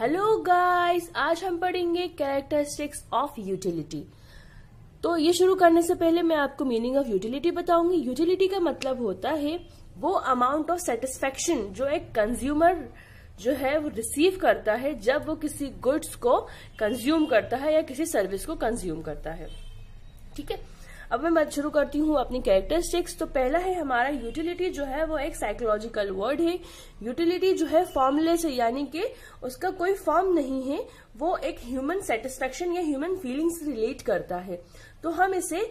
Hello guys, आज हम पढ़ेंगे कैरेक्टरिस्टिक्स ऑफ यूटिलिटी। तो ये शुरू करने से पहले मैं आपको मीनिंग ऑफ यूटिलिटी बताऊंगी। यूटिलिटी का मतलब होता है वो अमाउंट ऑफ सेटिस्फेक्शन जो एक कंज्यूमर जो है वो रिसीव करता है जब वो किसी गुड्स को कंज्यूम करता है या किसी सर्विस को कंज्यूम करता है। ठीक है, अब मैं शुरू करती हूँ अपनी कैरेक्टरिस्टिक्स। तो पहला है हमारा यूटिलिटी जो है वो एक साइकोलॉजिकल वर्ड है। यूटिलिटी जो है फॉर्मलेस है, यानी कि उसका कोई फॉर्म नहीं है, वो एक ह्यूमन सेटिस्फेक्शन या ह्यूमन फीलिंग्स से रिलेट करता है। तो हम इसे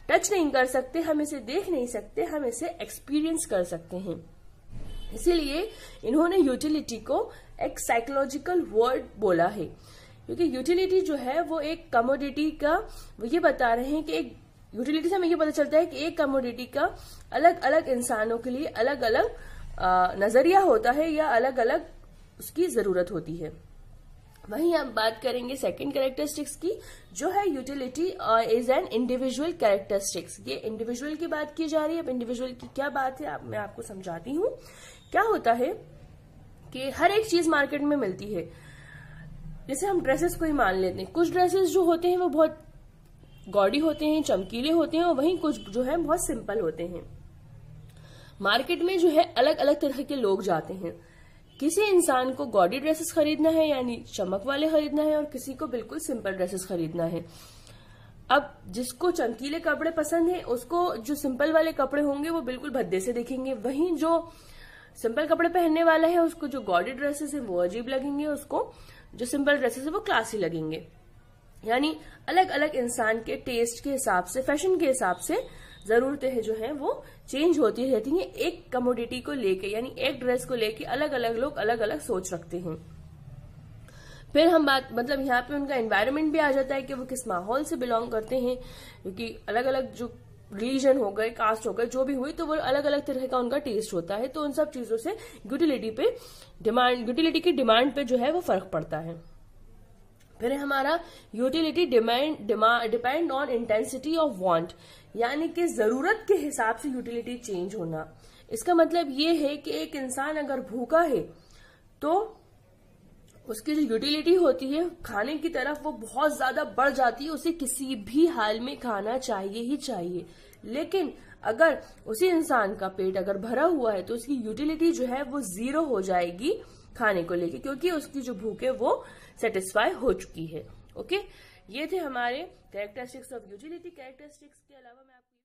टच नहीं कर सकते, हम इसे देख नहीं सकते, हम इसे एक्सपीरियंस कर सकते हैं। इसीलिए इन्होंने यूटिलिटी को एक साइकोलॉजिकल वर्ड बोला है, क्योंकि यूटिलिटी जो है वो एक कमोडिटी का, वो ये बता रहे हैं कि एक यूटिलिटी से हमें ये पता चलता है कि एक कमोडिटी का अलग अलग इंसानों के लिए अलग अलग नजरिया होता है या अलग अलग उसकी जरूरत होती है। वहीं हम बात करेंगे सेकंड कैरेक्टरिस्टिक्स की, जो है utility is an individual characteristics. ये इंडिविजुअल की बात की जा रही है। अब इंडिविजुअल की क्या बात है मैं आपको समझाती हूँ। क्या होता है कि हर एक चीज मार्केट में मिलती है। जैसे हम ड्रेसेस को ही मान लेते हैं, कुछ ड्रेसेस जो होते हैं वो बहुत गॉडी होते हैं, चमकीले होते हैं, और वहीं कुछ जो है बहुत सिंपल होते हैं। मार्केट में जो है अलग अलग तरह के लोग जाते हैं। किसी इंसान को गॉडी ड्रेसेस खरीदना है यानी चमक वाले खरीदना है, और किसी को बिल्कुल सिंपल ड्रेसेस खरीदना है। अब जिसको चमकीले कपड़े पसंद है उसको जो सिंपल वाले कपड़े होंगे वो बिल्कुल भद्दे से दिखेंगे, वहीं जो सिंपल कपड़े पहनने वाला है उसको जो गॉडी ड्रेसेस है वो अजीब लगेंगे, उसको जो सिंपल ड्रेसेस है वो क्लासी लगेंगे। यानी अलग अलग इंसान के टेस्ट के हिसाब से, फैशन के हिसाब से जरूरतें जो हैं वो चेंज होती रहती हैं। एक कमोडिटी को लेके यानी एक ड्रेस को लेके अलग अलग लोग अलग अलग सोच रखते हैं। फिर हम बात मतलब यहाँ पे उनका एनवायरनमेंट भी आ जाता है कि वो किस माहौल से बिलोंग करते हैं, क्योंकि अलग अलग जो रिलीजन हो गए, कास्ट हो गए, जो भी हुई, तो वो अलग अलग तरह का उनका टेस्ट होता है। तो उन सब चीजों से यूटिलिटी की डिमांड पे जो है वो फर्क पड़ता है। फिर हमारा utility depend on intensity of want, यानी कि जरूरत के हिसाब से यूटिलिटी चेंज होना। इसका मतलब ये है कि एक इंसान अगर भूखा है तो उसकी जो यूटिलिटी होती है खाने की तरफ वो बहुत ज्यादा बढ़ जाती है, उसे किसी भी हाल में खाना चाहिए ही चाहिए। लेकिन अगर उसी इंसान का पेट अगर भरा हुआ है तो उसकी यूटिलिटी जो है वो 0 हो जाएगी खाने को लेके, क्योंकि उसकी जो भूख है वो सेटिस्फाई हो चुकी है। ओके, ये थे हमारे कैरेक्टरिस्टिक्स ऑफ यूटिलिटी। कैरेक्टरिस्टिक्स के अलावा